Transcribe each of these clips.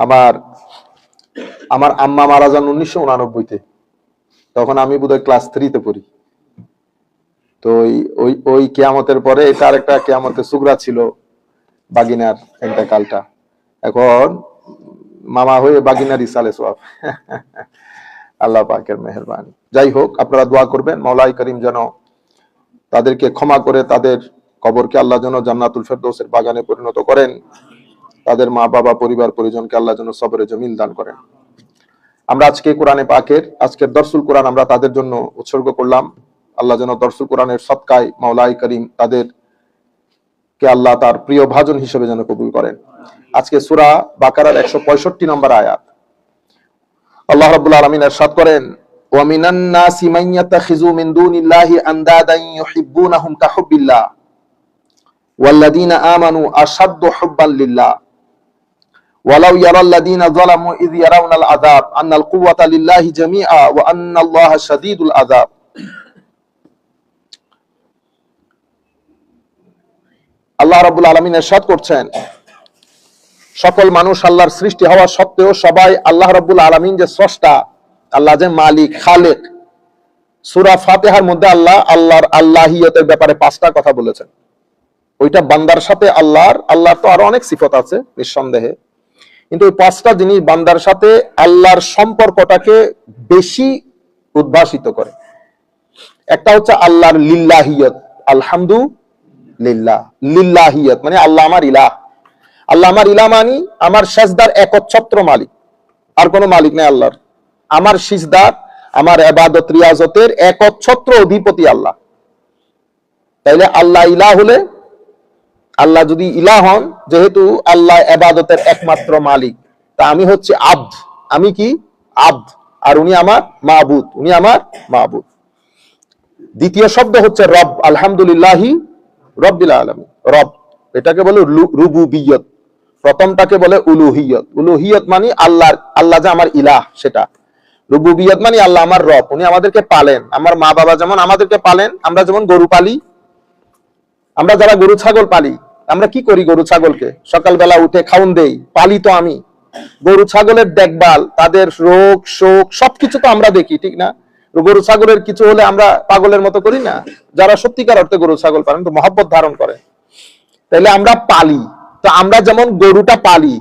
আমার আমার আম্মা মারা যান 1989-তে। তখন আমি বোধহয় ক্লাস 3-তে পড়ি। তো ওই কিয়ামতের পরে এটা আরেকটা কিয়ামতের সুগরা ছিল, বাগিনার ইন্তেকালটা। এখন মামা হয়ে বাগিনার ইসালে সওয়াব। আল্লাহ পাকের মেহেরবানি। যাই হোক, আপনারা দোয়া করবেন মাওলাই করিম যেন তাদেরকে ক্ষমা করে তাদের কবরকে আল্লাহ যেন জান্নাতুল ফেরদৌসের বাগানে পরিণত করেন। তাদের মা বাবা পরিবার পরিজনকে আল্লাহ যেন সবরে জমিল দান করেন। আমরা আজকে কোরআনে পাকের আজকের দরসুল কোরআন আমরা তাদের জন্য উৎসর্গ করলাম। আল্লাহ যেন দরসুল কোরআনের সদকায় মাওলাই করিম তাদেরকে আল্লাহ তার প্রিয় ভাজন হিসেবে যেন কবুল করেন। আজকে সূরা বাকারার 165 নম্বর আয়াত আল্লাহ রাব্বুল আলামিন ইরশাদ করেন, ওয়া মিনান নাসি মান ইয়াতাখিযু মিন দুনিল্লাহি আনদাদান ইউহিব্বুনাহুম কাহুব্বিল্লাহ ওয়াল্লাযীনা আমানু আশাদ্দু হুব্বান লিল্লাহ ওয়ালাউ ইয়ারাল্লাযীনা যালামু ইয ইয়ারাউনাল আযাব আন্নাল কুওয়াতা লিল্লাহি জামিআ ওয়া আন্নাল্লাহা শাদীদুল আযাব। আল্লাহ রাব্বুল আলামিন ইরশাদ করছেন, সকল মানুষ আল্লাহর সৃষ্টি হওয়া সত্ত্বেও সবাই আল্লাহ রাব্বুল আলামিন যে স্রষ্টা, আল্লাহ যে মালিক খালেক, সূরা ফাতিহার মধ্যে আল্লাহর আল্লাহিয়তের ব্যাপারে 5টা কথা বলেছেন। ওইটা বান্দার সাথে আল্লাহর তো আরো অনেক সিফত আছে নিঃসন্দেহে, কিন্তু ওই 5টা জিনিস বান্দার সাথে আল্লাহর সম্পর্কটাকে বেশি উদ্ভাসিত করে। একটা হচ্ছে আল্লাহর লিল্লাহিয়ত, আলহামদুলিল্লাহ। লিল্লাহিয়ত মানে আল্লাহ আমার ইলাহ। আল্লাহ আমার ইলাহ মানি আমার সেজদার একচ্ছত্র মালিক, আর কোনো মালিক নেই আল্লাহর। আমার সিজদার, আমার ইবাদত রিয়াজতের একচ্ছত্র অধিপতি আল্লাহ। তাইলে আল্লাহ ইলাহ হলে, আল্লাহ যদি ইলাহ হন, যেহেতু আল্লাহ ইবাদতের একমাত্র মালিক, তা আমি হচ্ছে আব্দ। আমি কি? আব্দ। আর উনি আমার মাবুদ, উনি আমার মাবুদ। দ্বিতীয় শব্দ হচ্ছে রব, আলহামদুলিল্লাহি রব্বিল আলামিন। রব এটাকে বলে রুবুবিয়ত, প্রথমটাকে বলে উলুহিয়ত। উলুহিয়ত মানে আল্লাহ যে আমার ইলাহ সেটা। রুবুবিয়ত মানে আল্লাহ আমার রব, উনি আমাদেরকে পালেন। আমার মা বাবা যেমন আমাদেরকে পালেন, আমরা যেমন গরু পালি, আমরা যারা গরু ছাগল পালি, আমরা কি করি? গরু ছাগলকে সকালবেলা উঠে খাউন দেই, পালি তো আমি। গরু ছাগলের দেখভাল, তাদের রোগ শোক সবকিছু তো আমরা দেখি, ঠিক না? গরু ছাগলের কিছু হলে আমরা পাগলের মতো করি না? যারা সত্যিকার অর্থে গরু ছাগল পালেন, তো মহব্বত ধারণ করে, তাইলে আমরা পালি। তো আমরা যেমন গরুটা পালি,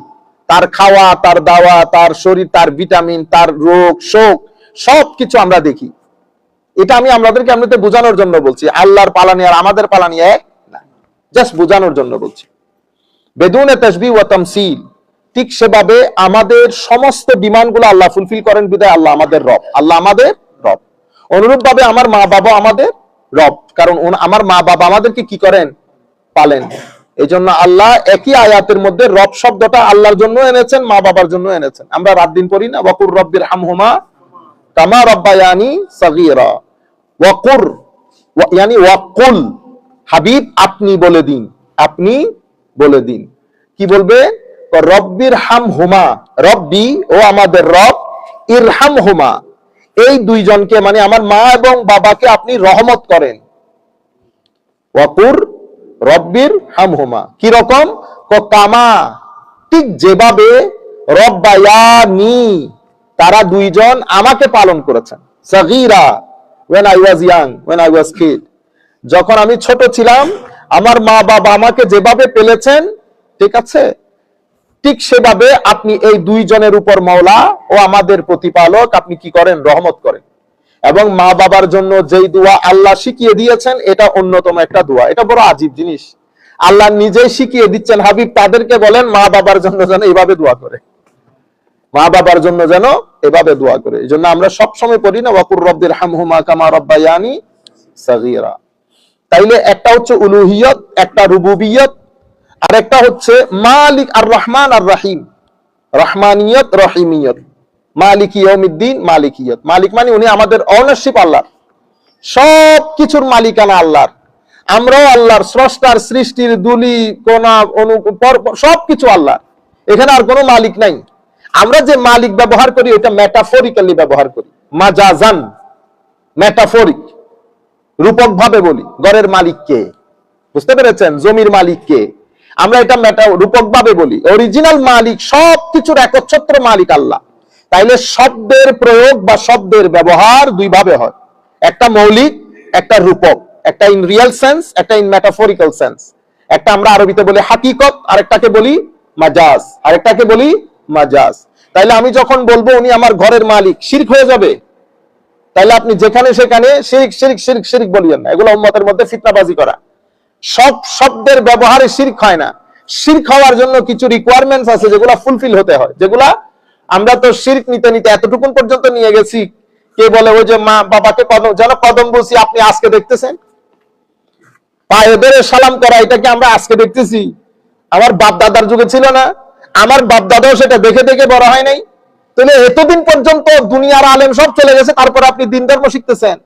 তার খাওয়া, তার দাওয়া, তার শরীর, তার ভিটামিন, তার রোগ শোক সবকিছু আমরা দেখি। এটা আমি আমাদেরকে এমনিতে বোঝানোর জন্য বলছি। আল্লাহর পালানি আর আমাদের পালানি এক না, জাস্ট বোঝানোর জন্য বলছি। বেদুনে তাসবিহ ওয়া তামসিল, ঠিক সেভাবে আমাদের সমস্ত ডিমান্ডগুলো আল্লাহ ফুলফিল করেন বিধায় আল্লাহ আমাদের রব। আল্লাহ আমাদের রব। অনুরূপ ভাবে আমার মা বাবা আমাদের রব, কারণ আমার মা বাবা আমাদেরকে কি করেন? পালেন। এই জন্য আল্লাহ একই আয়াতের মধ্যে রব শব্দটা আল্লাহর জন্য এনেছেন, মা বাবার জন্য এনেছেন। আমরা রাত দিন পড়ি না, ওয়াকুর রব্বির হামহুমা কামা রাব্বায়ানি সাগীরা। ওয়াকুর ইয়ানি ওয়াকুল, হাবিব আপনি বলে দিন, আপনি বলে দিন। কি বলবে? রব্বির হামহুমা, রব্বি ও আমাদের রব, ইরহামহুমা এই দুইজনকে মানে আমার মা এবং বাবাকে আপনি রহমত করেন। ওয়াকুর রব্বির হামহুমা, কি রকম? কামা, ঠিক যেভাবে রব্বায়ানি তারা দুইজন আমাকে পালন করেছেন। সাগীরা, when I was young, when I was kid, যখন আমি ছোট ছিলাম আমার মা বাবা আমাকে যেভাবে পেলেছেন, ঠিক আছে, ঠিক সেভাবে আপনি এই দুইজনের উপর মাওলা ও আমাদের প্রতিপালক আপনি কি করেন? রহমত করেন। এবং মা বাবার জন্য যেই দোয়া আল্লাহ শিখিয়ে দিয়েছেন, এটা অন্যতম একটা দোয়া। এটা বড় আজীব জিনিস, আল্লাহ নিজেই শিখিয়ে দিচ্ছেন, হাবিব তাদেরকে বলেন মা বাবার জন্য যেন এভাবে দোয়া করে, মা বাবার জন্য যেন এভাবে দোয়া করে। এই জন্য আমরা সবসময় পড়ি না, ওয়াকুর রব্বির হামহুমা কামা রাব্বায়ানি সাগীরা। তাইলে একটা হচ্ছে উলুহিয়ত, একটা রুবুবিয়ত, আর একটা হচ্ছে মালিক আর রহমান আর রহিম, রহমানিয়ত রহিমিয়ত। মালিক ইয়াউমিদ্দিন, মালিকিয়ত, মালিক মানে উনি আমাদের অনারশিপ, আল্লাহর সব কিছুর মালিকানা আল্লাহর। আমরাও আল্লাহর, স্রষ্টার, সৃষ্টির দুলি কোনা সবকিছু আল্লাহর, এখানে আর কোনো মালিক নাই। আমরা যে মালিক ব্যবহার করি এটা মেটাফরিক্যালি ব্যবহার করি, মাজাজান, মেটাফরিক, রূপক ভাবে বলি। ঘরের মালিক কে? বুঝতে পেরেছেন? জমির মালিক কে? আমরা এটা রূপক ভাবে বলি, অরিজিনাল মালিক সবকিছুর একচ্ছত্র মালিক আল্লাহ। তাইলে শব্দের প্রয়োগ বা শব্দের ব্যবহার দুই ভাবে হয়, একটা মৌলিক, একটা রূপক, একটা ইন রিয়েল সেন্স, একটা ইন মেটাফরিক্যাল সেন্স। একটা আমরা আরবিতে বলি হাকিকত, আরেকটাকে বলি মাজাজ, আরেকটাকে বলি মাজাজ। তাইলে আমি যখন বলবো উনি আমার ঘরের মালিক, শিরক হয়ে যাবে। তাইলে আপনি যেখানে সেখানে শিরক শিরক শিরক শিরক বলিয়েন না, এগুলো উম্মতের মধ্যে ফিতনাবাজি করা। সব শব্দের ব্যবহারে শিরক হয় না। শিরক হওয়ার জন্য কিছু রিকোয়ারমেন্টস আছে যেগুলো ফুলফিল হতে হয়, যেগুলা আমরা তো শিরক নিতে নিতে এতটুকুন পর্যন্ত নিয়ে গেছি। কে বলে ওই যে মা বাবাকে কদম, যেন কদম বসি আপনি আজকে দেখতেছেন, পায়ে ধরে সালাম করা, এটা কি আমরা আজকে দেখতেছি? আমার বাপ দাদার যুগে ছিল না? আমার বাপ দাদাও সেটা দেখে দেখে বড় হয় নাই? তাহলে এতদিন পর্যন্ত দুনিয়ার আলেম সব চলে গেছে, তারপর আপনি দিন ধর্ম শিখতেছেন।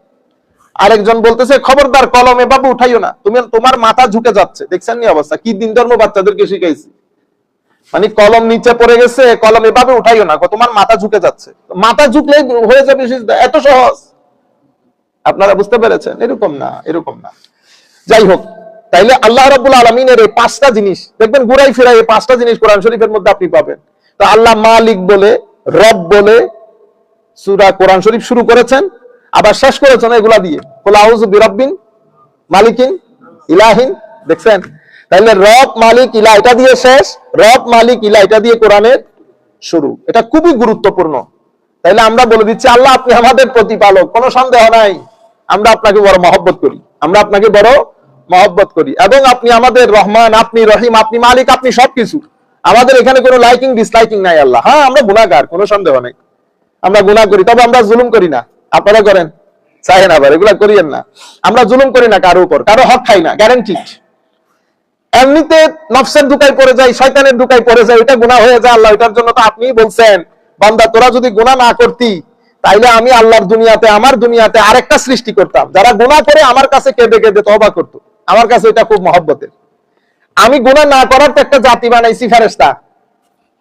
আরেকজন বলতেছে খবরদার কলমে বাবু উঠাইও না, তুমি তোমার মাথা ঝুঁকে যাচ্ছে। দেখছেন নি অবস্থা, কি দিন ধর্ম বাচ্চাদেরকে শিখাইছি। মানে কলম নিচে পড়ে গেছে, কলম এভাবে উঠাইও না, তোমার মাথা ঝুঁকে যাচ্ছে। মাথা ঝুঁকলেই হয়ে যাবে সিজদা, এত সহজ। আপনারা বুঝতে পেরেছেন? এরকম না, এরকম না। যাই হোক, তাইলে আল্লাহ রাব্বুল আলামিনের এই পাঁচটা জিনিস দেখবেন, ঘুরাই ফিরাই এই পাঁচটা জিনিস কোরআন শরীফের মধ্যে আপনি পাবেন। তো আল্লাহ মালিক বলে, রব বলে সূরা কোরআন শরীফ শুরু করেছেন, আবার শেষ করেছেন এগুলা দিয়ে, কুল আউযু বিরাব্বিন মালিকিন ইলাহিন। দেখছেন? তাহলে রব মালিক ইলাহ এটা দিয়ে শেষ, রব মালিক ইলাহ এটা দিয়ে কোরআনের শুরু। এটা খুবই গুরুত্বপূর্ণ। তাইলে আমরা বলে দিচ্ছি আল্লাহ আপনি আমাদের প্রতিপালক, কোনো সন্দেহ নাই। আমরা আপনাকে বড় মহব্বত করি, আমরা আপনাকে বড় মহব্বত করি, এবং আপনি আমাদের রহমান, আপনি রহিম, আপনি মালিক, আপনি সবকিছু। আমাদের এখানে কোনো লাইকিং ডিসলাইকিং নাই আল্লাহ। হ্যাঁ, আমরা গুনাহগার, কোনো সন্দেহ নেই, আমরা গুনাহ করি, তবে আমরা জুলুম করি না। আপনারা করেন? চাহেন আবার এগুলা করিয়েন না। আমরা জুলুম করি না কারো উপর, কারো হক খাই না, গ্যারান্টিড। এমনিতে নফসের দুকায় পড়ে যায়, শয়তানের দুকায় পড়ে যায়, ওইটা গুনাহ হয়ে যায় আল্লাহ। এটার জন্য তো আপনিই বলছেন বান্দা তোরা যদি গুনাহ না করতি তাইলে আমি আল্লাহর দুনিয়াতে, আমার দুনিয়াতে আরেকটা সৃষ্টি করতাম, যারা গুনাহ করে আমার কাছে কেঁদে কেঁদে তওবা করতো। আমার কাছে এটা খুব মহব্বতের। আমি গুনাহ না করার তো একটা জাতি বানাইছি, ফেরেশতা।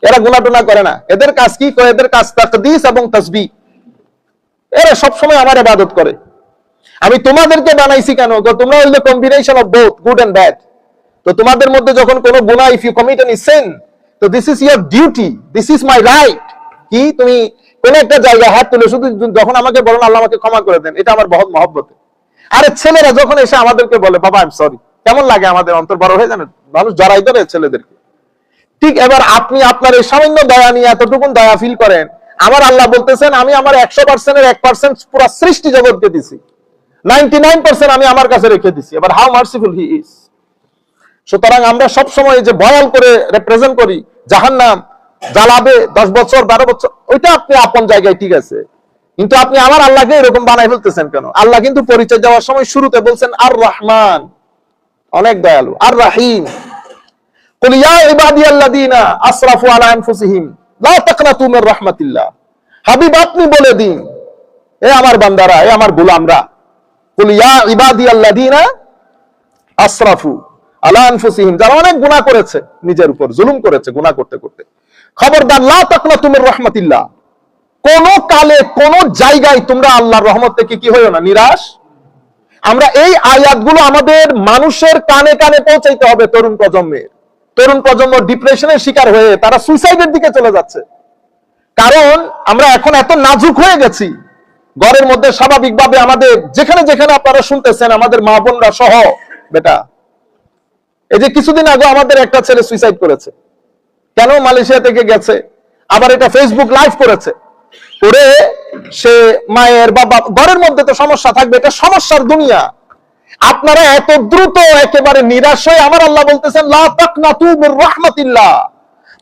এরা গুনাহ টুনা করে না। এদের কাজ কি? এদের কাজ তাকদীস এবং তাসবিহ। এরা সবসময় আমার ইবাদত করে। আমি তোমাদেরকে বানাইছি কেন? তোমরা হইলে combination of both, good and bad. তো তোমাদের মধ্যে যখন কোনো গুনাহ, if you commit any sin, তো this is your duty, this is my right. কি তুমি কোন একটা জায়গায় হাত তুলে শুধু যখন আমাকে বলেন আল্লাহ আমাকে ক্ষমা করে দেন, এটা আমার বহুত মহব্বতে। আরে ছেলেরা যখন এসে আমাদেরকে বলে বাবা আই এম সরি, কেমন লাগে? আমাদের অন্তর বড় হয়ে জানেন, মানুষ জড়াই ধরে ছেলেদেরকে। ঠিক এবার আপনি আপনার এই সামান্য দয়া নিয়ে এতটুকুন দয়া ফিল করেন, আমার আল্লাহ বলতেছেন আমি আমার 100%-এর 1% পুরো সৃষ্টি জগৎকে দিছি, 99% আমি আমার কাছে রেখে দিছি। এবার হাউ মার্সিফুল হি ইজ। সুতরাং আমরা সব সময় যে ভয়াল করে রিপ্রেজেন্ট করি জাহান্নাম জ্বালাবে 10 বছর 12 বছর, ওইটা আপনি আপন জায়গায় ঠিক আছে, কিন্তু আপনি আমার আল্লাহকে এরকম বানাই ফেলতেছেন কেন? আল্লাহ কিন্তু পরিচয় দেওয়ার সময় শুরুতে বলছেন আর রহমান, অনেক দয়ালু, আর রাহিম। কুল ইয়া ইবাদিয়াল্লাযীনা আসরাফু আলা আনফুসিহিম লা তাকনাতু মির রাহমাতিল্লাহ। হাবিব আপনি বলে দিন, এ আমার বান্দারা, এ আমার গোলামরা, কুল ইয়া ইবাদিয়াল্লাযীনা আসরাফু আলা আনফুসিহিম, যারা অনেক গুনাহ করেছে, নিজের উপর জুলুম করেছে গুনাহ করতে করতে, খবরদার লা তাকনাতু মির রাহমাতিল্লাহ, কোন কালে কোন জায়গায় তোমরা আল্লাহর রহমত থেকে কি হইও না, নিরাশ। আমরা এই আয়াতগুলো আমাদের মানুষের কানে কানে পৌঁছাইতে হবে। তরুণ প্রজন্ম ডিপ্রেশনের শিকার হয়ে তারা সুইসাইডের দিকে চলে যাচ্ছে, কারণ আমরা এখন এত নাজুক হয়ে গেছি। ঘরের মধ্যে স্বাভাবিকভাবে আমাদের যেখানে যেখানে আপনারা শুনতেছেন, আমাদের মা বোনরা সহ, বেটা এই যে কিছুদিন আগে আমাদের একটা ছেলে সুইসাইড করেছে। কেন? মালয়েশিয়া থেকে গেছে, আবার এটা ফেসবুক লাইভ করেছে করে। সে মায়ের বাবা, ঘরের মধ্যে তো সমস্যা থাকবে, এটা সমস্যার দুনিয়া। আপনারা এত দ্রুত একেবারে নিরাশ হয়ে, আমার আল্লাহ বলতেছেন লা তাকনাতু মির রাহমাতিল্লাহ,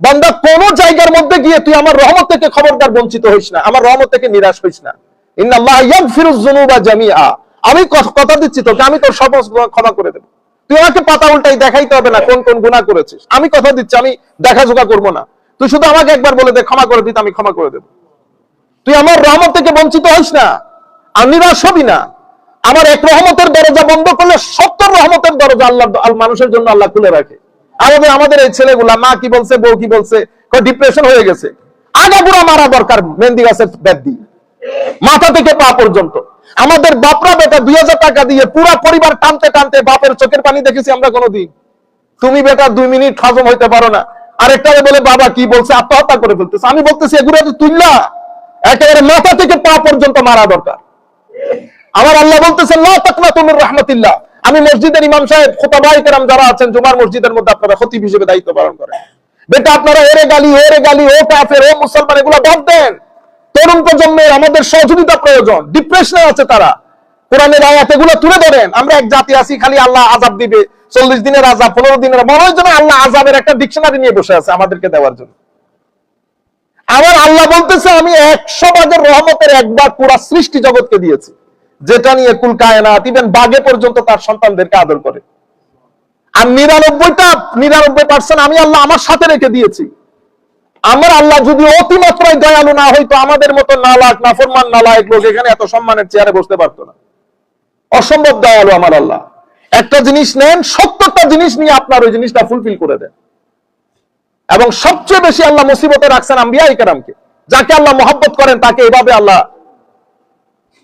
বান্দা কোন জায়গার মধ্যে গিয়ে তুই আমার রহমত থেকে খবরদার বঞ্চিত হইস না, আমার রহমত থেকে নিরাশ হইস না। ইন্নাল্লাহা ইয়াগফিরুয যুনুবা জামিআ, আমি কথা দিচ্ছি তোকে, আমি তোর সব ক্ষমা করে দেব। তুই আমাকে পাতা উল্টাই দেখাইতে হবে না কোন কোন গুনাহ করেছিস, আমি কথা দিচ্ছি আমি দেখাজোকা করব না। তুই শুধু আমাকে একবার বলে দে ক্ষমা করে দিতে, আমি ক্ষমা করে দেব। তুই আমার রহমত থেকে বঞ্চিত হইস না, আর নিরাশ হবি না। আমার এক রহমতের দরজা বন্ধ করলে 70 রহমতের দরজা আল্লাহ মানুষের জন্য আল্লাহ খুলে রাখে। আমাদের এই ছেলেগুলা, মা কি বলছে, বউ কি বলছে, ডিপ্রেশন হয়ে গেছে, আগাগোড়া মারা দরকার মেহেন্দি গাছের ব্যাট দিয়ে, মাথা থেকে পা পর্যন্ত। আমাদের বাপরা বেটা 2000 টাকা দিয়ে পুরো পরিবার টানতে টানতে, বাপের চোখের পানি দেখেছি আমরা কোনোদিন? তুমি বেটা 2 মিনিট হজম হইতে পারো না, আরেকটারে বলে বাবা কি বলছে, আত্মহত্যা করে ফেলতেছে। আমি বলতেছি এগুলো তো তুইলা একেবারে মাথা থেকে পা পর্যন্ত মারা দরকার। আমার আল্লাহ বলতেছেন লা তাকনাতু মির রাহমাতিল্লাহ। আমি মসজিদের ইমাম সাহেব, খুতাবায়ে কেরাম যারা আছেন জুমার মসজিদের মধ্যে আপনারা খতিব হিসেবে দায়িত্ব পালন করেন, বেটা আপনারা ওরে গালি ও কাফের ও মুসলমান এগুলো বাদ দেন। তরুণ প্রজন্মের আমাদের সহযোগিতা প্রয়োজন, ডিপ্রেশনে আছে তারা। কোরআনের আয়াত এগুলো তুলে ধরেন। আমরা এক জাতি আছি খালি আল্লাহ আযাব দিবে, 40 দিনের আযাব, 15 দিনের, মনে হয় যেন আল্লাহ আযাবের একটা ডিকশনারি নিয়ে বসে আছে আমাদেরকে দেওয়ার জন্য। আমার আল্লাহ বলতেছে আমি 100 ভাগের রহমতের একবার পুরা সৃষ্টি জগৎকে দিয়েছি, যেটা নিয়ে কুল কায়নাত ইভেন বাগে পর্যন্ত তার সন্তানদেরকে আদর করে। আর 99% আমি আল্লাহ আমার সাথে রেখে দিয়েছি। আমার আল্লাহ যদি অতিমাত্রায় দয়ালু না হইতো আমাদের মতো নালাক নাফরমান নালায়েক লোক এখানে এত সম্মানের চেয়ারে বসতে পারতো না। অসম্ভব দয়ালু আমার আল্লাহ। একটা জিনিস নেন, 70টা জিনিস নিয়ে আপনার ওই জিনিসটা ফুলফিল করে দেন। এবং সবচেয়ে বেশি আল্লাহ মুসিবতে রাখছেন আম্বিয়ায়ে কেরামকে। যাকে আল্লাহ মহব্বত করেন তাকে এভাবে আল্লাহ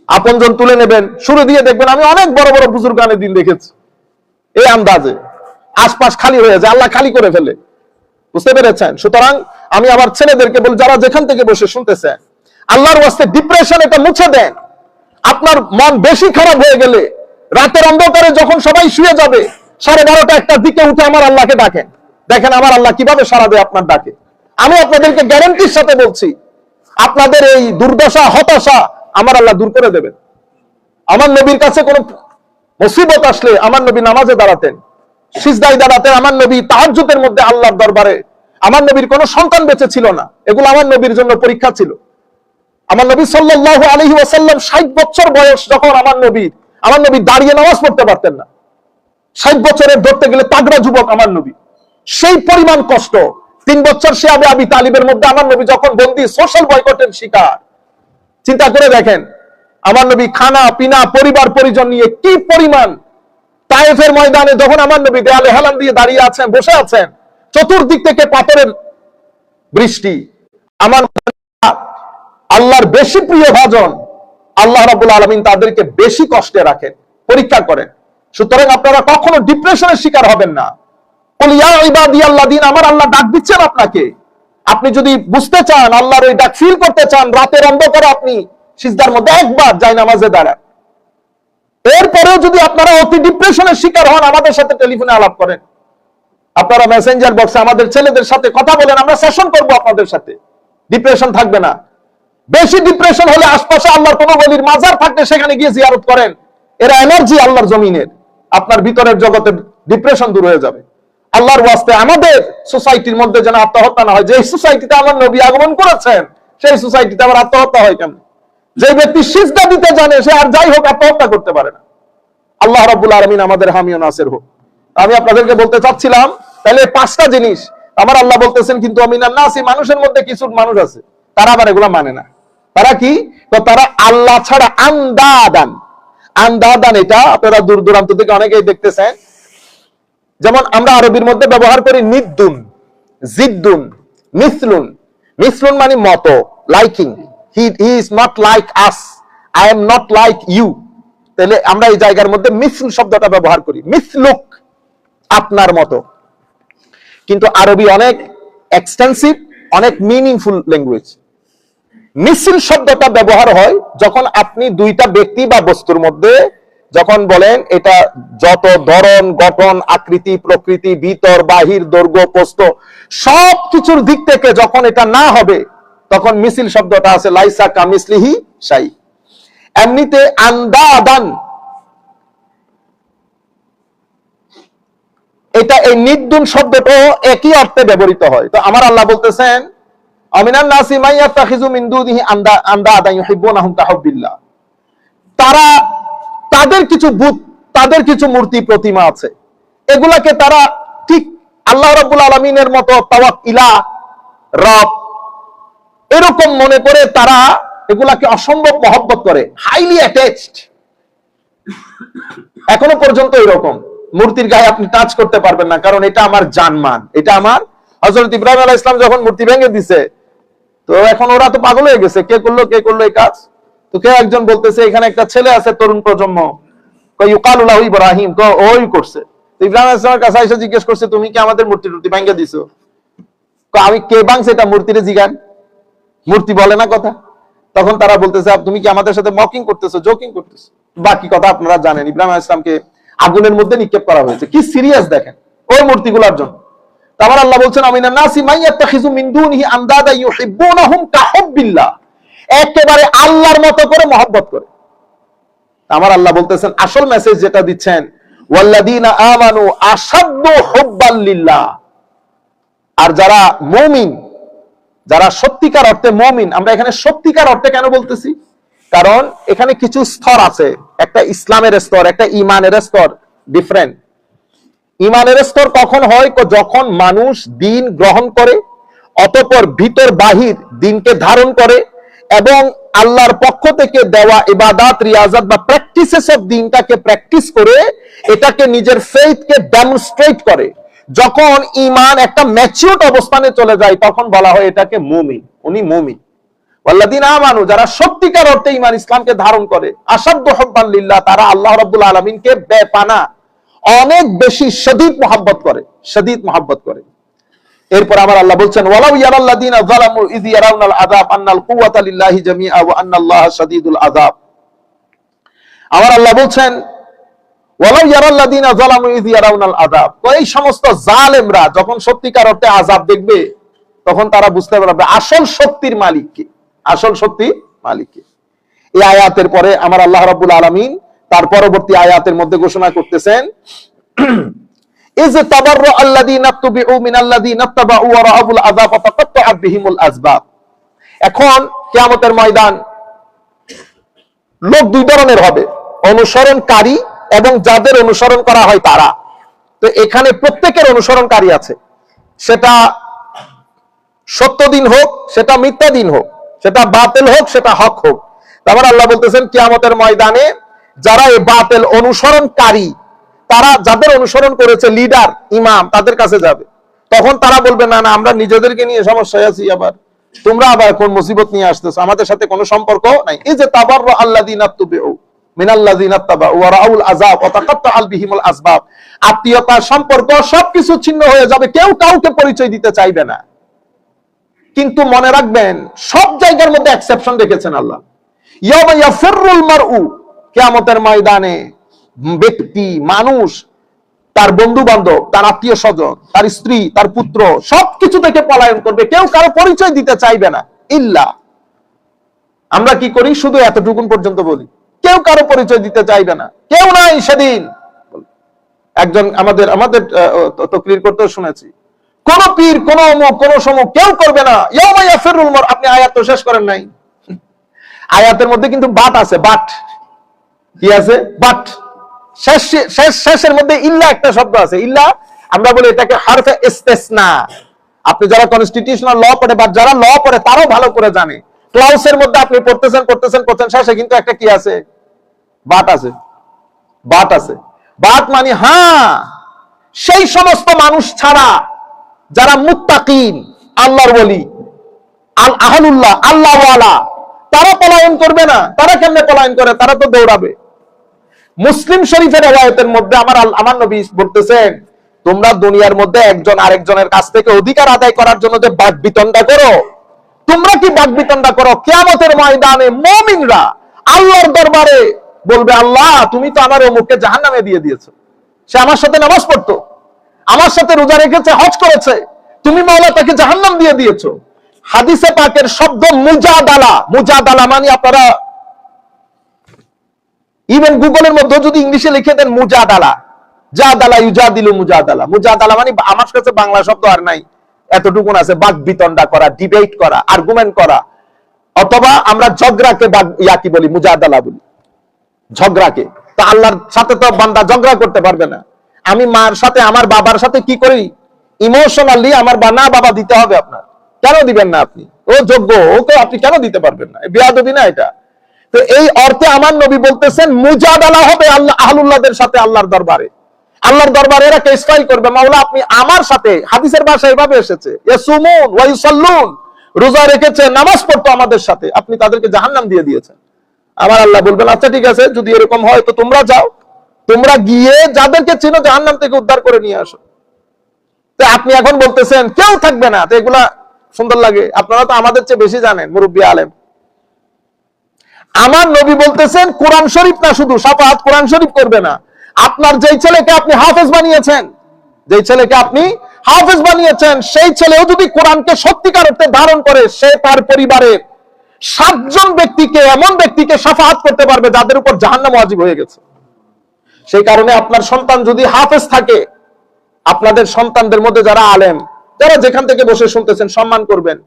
আপনজন তুলে নেবেন। শুরু দিয়ে দেখবেন আমি অনেক বড় বড় বুজুর্গানের দিন দেখেছি, এই আন্দাজে আশপাশ খালি হয়ে যায়, আল্লাহ খালি করে ফেলে। বুঝতে পেরেছেন? সুতরাং আমি আমার ছেলেদেরকে বলি, যারা যেখান থেকে বসে শুনতেছেন, আল্লাহর ওয়াস্তে ডিপ্রেশন এটা মুছে দেন। আপনার মন বেশি খারাপ হয়ে গেলে রাতের অন্ধকারে যখন সবাই শুয়ে যাবে 12:30 1টার দিকে উঠে আমার আল্লাহকে ডাকেন। দেখেন আমার আল্লাহ কিভাবে সাড়া দেয় আপনার ডাকে। আমি আপনাদেরকে গ্যারান্টির সাথে বলছি আপনাদের এই দুর্দশা হতাশা আমার আল্লাহ দূর করে দেবেন। আমার নবীর কাছে কোন মুসিবত আসলে আমার নবী নামাজে দাঁড়াতেন, সিজদায় দাঁড়াতেন। আমার নবী তাহাজ্জুদের মধ্যে আল্লাহর দরবারে, আমার নবীর কোনো সন্তান বেঁচে ছিল না, এগুলো আমার নবীর জন্য পরীক্ষা ছিল। আমার নবী সাল্লাল্লাহু আলাইহি ওয়াসাল্লাম 60 বছর বয়স যখন আমার নবী দাঁড়িয়ে নামাজ পড়তে পারতেন না। 60 বছরের ধরতে গেলে তাগড়া যুবক আমার নবী। সেই পরিমাণ কষ্ট 3 বছর সে আবি তালিবের মধ্যে আমার নবী যখন বন্দী, সোশ্যাল বয়কটের শিকার। চিন্তা করে দেখেন আমার নবী খানা পিনা পরিবার পরিজন নিয়ে কি পরিমাণ। তায়েফের ময়দানে যখন আমার নবী দেয়ালে হেলান দিয়ে দাঁড়িয়ে আছেন, বসে আছেন, চতুর্দিক থেকে পাথরের বৃষ্টি। আমার আল্লাহর বেশি প্রিয় ভাজন আল্লাহ রাব্বুল আলামিন তাদেরকে বেশি কষ্টে রাখেন, পরীক্ষা করেন। সুতরাং আপনারা কখনো ডিপ্রেশনের শিকার হবেন না। কুল ইয়া ইবাদিয়াল্লাযিনা, আমার আল্লাহ ডাক দিচ্ছেন আপনাকে। আপনি যদি বুঝতে চান, আল্লাহর ওই ডাক ফিল করতে চান, রাতের অন্ধকারে আপনি সিজদার মধ্যে একবার যায় নামাজে দাঁড়ান। এরপরেও যদি আপনারা অতি ডিপ্রেশনের শিকার হন, আমাদের সাথে টেলিফোনে আলাপ করেন, আপনারা মেসেঞ্জার বক্সে আমাদের ছেলেদের সাথে কথা বলেন, আমরা সেশন করব আপনাদের সাথে। ডিপ্রেশন থাকবে না। বেশি ডিপ্রেশন হলে আশপাশে আল্লাহর কোন ওলির মাজার থাকলে সেখানে গিয়ে জিয়ারত করেন। এরা এনার্জি আল্লাহর জমিনের, আপনার ভিতরের জগতে ডিপ্রেশন দূর হয়ে যাবে। আল্লাহর ওয়াস্তে আমাদের সোসাইটির মধ্যে যেন আত্মহত্যা না হয়। যে সোসাইটিতে আমার নবী আগমন করেছেন সেই সোসাইটিতে আবার আত্মহত্যা হয় কেন? যে ব্যক্তি সিজদা দিতে জানে সে আর যাই হোক আত্মহত্যা করতে পারে না। আল্লাহ রাব্বুল আলামিন আমাদের হামি ও নাসির হোক। আমি আপনাদেরকে বলতে চাচ্ছিলাম তাহলে 5টা জিনিস আমার আল্লাহ বলতেছেন, কিন্তু মিনান নাসি, মানুষের মধ্যে কিছু মানুষ আছে তারা আবার এগুলা মানে না। তারা কি? তো তারা আল্লাহ ছাড়া আন্দাদান, এটা আপনারা দূর দূরান্ত থেকে অনেকেই দেখতেছেন। যেমন আমরা আরবির মধ্যে ব্যবহার করি নিদ্দুন, জিদ্দুন, মিসলুন। মিসলুন মানে মতো, liking. He is not like us, I am not like you. তাহলে আমরা এই জায়গার মধ্যে মিসল শব্দটা ব্যবহার করি, মিসলুক, আপনার মতো। কিন্তু আরবি অনেক এক্সটেন্সিভ, অনেক মিনিংফুল ল্যাঙ্গুয়েজ। মিসল শব্দটা ব্যবহার হয় যখন আপনি দুইটা ব্যক্তি বা বস্তুর মধ্যে যখন বলেন এটা যত ধরন গঠন আকৃতি প্রকৃতি ভিতর বাহির দৈর্ঘ্য প্রস্থ সব কিছুর দিক থেকে যখন এটা না হবে তখন মিসল শব্দটা আছে লাইসা কামিসলিহি শাই। এমনিতে আন্দাদান, এটা এই নিদ্দুন শব্দটা একই অর্থে ব্যবহৃত হয়। তো আমার আল্লাহ বলতেছেন আমিনান নাসি মান ইয়াত্তাখিযু মিন দুনিহি আন্দাদান ইউহিব্বুনাহুম কাহুব্বিল্লাহ। তারা তাদের কিছু বুত, তাদের কিছু মূর্তি প্রতিমা আছে, এগুলাকে তারা ঠিক আল্লাহ রাব্বুল আলামিনের মতো তাওয়াক্কিলা রব এরকম মনে করে তারা এগুলাকে অসম্ভব মহব্বত করে, হাইলি অ্যাটাচড। এখনো পর্যন্ত এরকম মূর্তির গায়ে আপনি টাচ করতে পারবেন না, কারণ এটা আমার জানমান, এটা আমার। হযরত ইব্রাহিম আলাইহিস সালাম যখন মূর্তি ভেঙে দিছে, তো এখন ওরা তো পাগল হয়ে গেছে, কে করলো এই কাজ। তো কেউ একজন বলতেছে এখানে একটা ছেলে আছে তরুণ প্রজন্ম, ইউকালু লাহু ইব্রাহিম, তো ওই করছে। ইব্রাহিম আলাইহিস সালামের কাছে এসে জিজ্ঞেস করছে, তুমি কি আমাদের মূর্তি টুর্তি ভাঙিয়ে দিছো? আমি কে ভাঙছে এটা মূর্তিরে জিগান, মূর্তি বলে না কথা। তখন তারা বলতেছে, তুমি কি আমাদের সাথে মকিং করতেছো, জোকিং করতেছো? বাকি কথা আপনারা জানেন, ইব্রাহিম আলাইহিস সালামকে আগুনের মধ্যে নিক্ষেপ করা হয়েছে। কি সিরিয়াস দেখেন ওই মূর্তিগুলোর জন্য। তারপর আল্লাহ বলছেন, আমিনান নাসি মাইয়াত্তাখিযু মিন দুনিহি আমদাদা ইউহিব্বুনাহুম কাহুব্বিল্লাহ, একেবারে আল্লাহর মতো করে মহব্বত করে। আমার আল্লাহ বলতেছেন, আসল মেসেজ যেটা দিচ্ছেন, ওয়াল্লাযীনা আমানু আশাদ্দু হুব্বাল লিল্লাহ, আর যারা মুমিন, যারা সত্যিকার অর্থে মুমিন। আমরা এখানে সত্যিকার অর্থে কেন বলতেছি? কারণ এখানে কিছু স্তর আছে, একটা ইসলামের স্তর, একটা ঈমানের স্তর, ডিফারেন্ট। ঈমানের স্তর কখন হয়? যখন মানুষ দ্বীন গ্রহণ করে, অতঃপর ভিতর বাহির দ্বীনকে ধারণ করে এবং আল্লাহর পক্ষ থেকে দেওয়া ইবাদত, রিয়াজত বা প্র্যাকটিসেস অফ দ্বীনটাকে প্র্যাকটিস করে এটাকে নিজের ফেইথকে ডেমনস্ট্রেট করে। যখন ঈমান একটা ম্যাচিউরড অবস্থানে চলে যায়, তখন বলা হয় এটাকে মুমিন। উনি মুমিন। ওয়াল্লাযীনা আমানু, যারা সত্যিকার অর্থে ঈমান ইসলামকে ধারণ করে, আশাদ্দু হুব্বান লিল্লাহ, তারা আল্লাহ রাব্বুল আলামিনকে বেপানা অনেক বেশি শদীদ মহব্বত করে, শদীদ মহব্বত করে। এরপর আমার আল্লাহ বলছেন, ওয়ালাউ ইয়ারাল্লাযীনা যালামু ইয ইয়ারাউনাল আযাব আন্নাল কুওয়াতা লিল্লাহি জামিআ ওয়া আন্নাল্লাহা শাদীদুল আযাব। আমার আল্লাহ বলছেন, ওয়ালাউ ইয়ারাল্লাযীনা যালামু ইয ইয়ারাউনাল আযাব, তো এই সমস্ত জালেমরা যখন সত্যিকার অর্থে আযাব দেখবে, তখন তারা বুঝতে পারবে আসল শক্তির মালিক কে, আসল শক্তি মালিক কে। এই আয়াতের পরে আমার আল্লাহ রাব্বুল আলামিন তার পরবর্তী আয়াতের মধ্যে ঘোষণা করতেছেন, ইয তাবাররা আল্লাযীনা তুবিউ মিনাল্লাযীনা তাবাউ ওয়া রাআবুল আযাব ফাতাকাত্তাআত বিহিমুল আসবাব। এখন কিয়ামতের ময়দান লোক দুই ধরনের হবে, অনুসরণকারী এবং যাদের অনুসরণ করা হয় তারা। তো এখানে প্রত্যেকের অনুসরণকারী আছে, সেটা সত্য দিন হোক, সেটা মিথ্যা দিন হোক, সেটা বাতিল হোক, সেটা হক হোক। তারপর আল্লাহ বলতেছেন, কিয়ামতের ময়দানে যারা এই বাতিল অনুসরণকারী, তারা যাদের অনুসরণ করেছে লিডার, ইমাম, তাদের কাছে যাবে। তখন তারা বলবে, না না, আমরা নিজেদেরকে নিয়ে সমস্যায় আছি, আবার তোমরা আবার কোন মুসিবত নিয়ে আসতেছো, আমাদের সাথে কোনো সম্পর্ক নাই। এই যে তাবাররা আল্লাযীনা তুবিউ মিনাল্লাযীনা তাবাউ ওয়া রাআউল আযাব ওয়া তাকাত্তাআত বিহিমুল আসবাব, আত্মীয়তার সম্পর্ক সবকিছু ছিন্ন হয়ে যাবে, কেউ কাউকে পরিচয় দিতে চাইবে না। কিন্তু মনে রাখবেন, সব জায়গার মধ্যে এক্সেপশন রেখেছেন আল্লাহ। ইয়াওমা ইয়াফিরুল মারউ, কিয়ামতের ময়দানে ব্যক্তি, মানুষ, তার বন্ধু বান্ধব, তার আত্মীয় স্বজন, তার স্ত্রী, তার পুত্র, সবকিছু থেকে পলায়ন করবে, কেউ কারো পরিচয় দিতে চাইবে না। ইল্লা, আমরা কি করি? শুধু এতটুকুন পর্যন্ত বলি, কেউ কারো পরিচয় দিতে চাইবে না, কেউ নাই সেদিন। একজন আমাদের তকরির করতে শুনেছি, কোন পীর, কোন অমুক, কোন সমুক কেউ করবে না। ইয়াওমা ইয়াফিরুল মারউ, আপনি আয়াত তো শেষ করেন নাই। আয়াতের মধ্যে কিন্তু বাট আছে, বাট কি আছে? বাট শেষের মধ্যে ইল্লা একটা শব্দ আছে। ইল্লা আমরা বলি এটাকে হারফে ইস্তেসনা। আপনি যারা কনস্টিটিউশনাল ল পড়ে বা যারা ল পড়ে তারাও ভালো করে জানে, ক্লাউসের মধ্যে আপনি পড়তেছেন, শেষে কিন্তু একটা কি আছে? বাট আছে, বাট আছে। বাট মানে হ্যাঁ, সেই সমস্ত মানুষ ছাড়া যারা মুত্তাকিন, আল্লাহর ওলি, আহলুল্লাহ, আল্লাহ ওয়ালা, তারা পলায়ন করবে না। তারা কেমনে পলায়ন করে? তারা তো দৌড়াবে। মুসলিম শরীফের রিওয়ায়াতের মধ্যে আমার নবী বলতেছেন, তোমরা দুনিয়ার মধ্যে একজন আরেকজনের কাছ থেকে অধিকার আদায় করার জন্য যে বাকবিতণ্ডা করো, তোমরা কি বাকবিতণ্ডা করো? কিয়ামতের ময়দানে মুমিনরা আল্লাহর দরবারে বলবে, আল্লাহ তুমি তো আমার অমুককে জাহান্নামে দিয়ে দিয়েছো, সে আমার সাথে নামাজ পড়তো, আমার সাথে রোজা রেখেছে, হজ করেছে, তুমি মাওলা তাকে জাহান্নাম দিয়ে দিয়েছো। হাদিসে পাকের শব্দ মুজাদালা। মুজাদালা মানে আপনারা ইভেন গুগলের মধ্যে যদি ইংলিশে লিখে দেন মুজাদালা, জাদালা ইউজাদিলু মুজাদালা, মুজাদালা মানে আমার কাছে বাংলা শব্দ আর নাই, এতটুকুন আছে, বাকবিতণ্ডা করা, ডিবেট করা, আর্গুমেন্ট করা, অথবা আমরা ঝগড়াকে কি বলি? মুজাদালা বলি, ঝগড়াকে। তো আল্লাহর সাথে তো বান্দা ঝগড়া করতে পারবে না। আমি মার সাথে, আমার বাবার সাথে কি করি? ইমোশনালি আমার না বাবা দিতে হবে, আপনার কেন দিবেন না? আপনি ও যোগ্য, ওকে আপনি কেন দিতে পারবেন না? বেয়াদবি না এটা? তো এই অর্থে আমার নবী বলতেছেন মুজাদালা হবে আল্লাহ আহলুল্লাহদের সাথে আল্লাহর দরবারে। আল্লাহর দরবারে এরা কেস ফাইল করবে, মাওলা আপনি আমার সাথে, হাদিসের ভাষায় এভাবে এসেছে, ইয়াসুমুন ওয়া ইউসাল্লুন, রোজা রেখেছে, নামাজ পড়তো আমাদের সাথে, আপনি তাদেরকে জাহান্নাম দিয়ে দিয়েছেন। আমার আল্লাহ বলবেন, আচ্ছা ঠিক আছে, যদি এরকম হয় তো তোমরা যাও, তোমরা গিয়ে যাদেরকে চিনো জাহান্নাম থেকে উদ্ধার করে নিয়ে আসো। তো আপনি এখন বলতেছেন কেউ থাকবে না, তো এগুলা সুন্দর লাগে? আপনারা তো আমাদের চেয়ে বেশি জানেন, মুরব্বী আলেম। আমার নবী বলতেছেন কোরআন শরীফ না শুধু শাফাআত কোরআন শরীফ করবে না, আপনার যেই ছেলেকে আপনি হাফেজ বানিয়েছেন, যেই ছেলেকে আপনি হাফেজ বানিয়েছেন, সেই ছেলেও যদি কোরআনকে সত্যিকার অর্থে ধারণ করে, সে তার পরিবারের 7 জন ব্যক্তিকে, এমন ব্যক্তিকে শাফাআত করতে পারবে যাদের উপর জাহান্নাম ওয়াজিব হয়ে গেছে। সেই কারণে আপনার সন্তান যদি হাফেজ থাকে, আপনাদের সন্তানদের মধ্যে যারা আলেম, যারা যেখান থেকে বসে শুনতেছেন, সম্মান করবেন,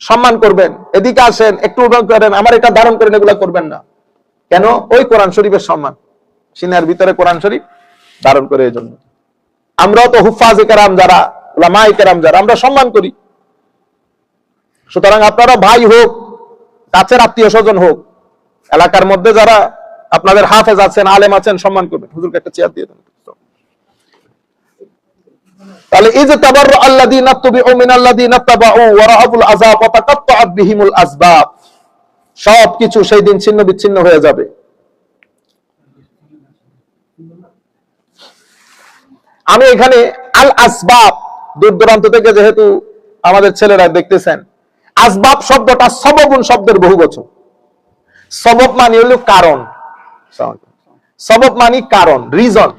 সম্মান করবেন। এদিকে আসেন, একটু উদাহরণ করেন, আমার এটা ধারণ করেন, এগুলা করবেন না। কেন? ওই কোরআন শরীফের সম্মান, সিনার ভিতরে কোরআন শরীফ ধারণ করে। এই জন্য আমরাও তো হুফাজে কেরাম যারা, উলামায়ে কেরাম যারা, আমরা সম্মান করি। সুতরাং আপনারা ভাই হোক, কাছের আত্মীয় স্বজন হোক, এলাকার মধ্যে যারা আপনাদের হাফেজ আছেন, আলেম আছেন, সম্মান করবেন। হুজুরকে একটা চেয়ার দিয়ে দেন। তাহলে এই যে তাবাররু আল্লাযীনা তুবিউ মিনাল্লাযীনা তাবাউ ওয়া রাআবুল আযাব ওয়া তাকাত্তাআত বিহিমুল আসবাব, সবকিছু সেই দিন ছিন্ন বিচ্ছিন্ন হয়ে যাবে। আমি এখানে আল আসবাব, দূর দূরান্ত থেকে যেহেতু আমাদের ছেলেরা দেখতেছেন, আসবাব শব্দটা সববুন শব্দের বহুবচন। সবব মানে হলো কারণ, সবব মানে কারণ, রিজন।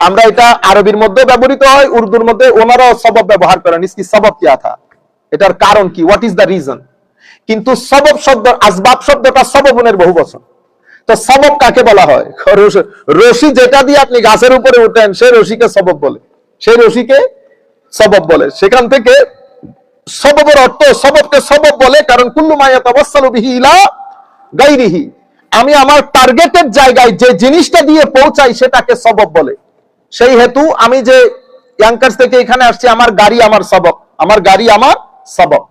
আমরা এটা আরবির মধ্যে ব্যবহৃত হয়, উর্দুর মধ্যে ওনারাও সবব ব্যবহার করেন। ইসকি সবব কিয়া থা, এটার কারণ কি, হোয়াট ইজ দ্য রিজন। কিন্তু সবব শব্দ, আসবাব শব্দটা সববুনের বহুবচন। তো সবব কাকে বলা হয়? রশি যেটা দিয়ে আপনি গাছের উপরে উঠেন, সেই রশিকে সবব বলে, সেই রশিকে সবব বলে। সেখান থেকে সববের অর্থ, সববকে সবব বলে কারণ কুল্লু মা ইয়াতাওয়াসসালু বিহি ইলা গায়রিহি, আমি আমার টার্গেটের জায়গায় যে জিনিসটা দিয়ে পৌঁছাই সেটাকে সবব বলে। সেই হেতু আমি যে ইয়াংকার্স থেকে এখানে আসছি, আমার গাড়ি আমার সবব, আমার গাড়ি আমার সবব।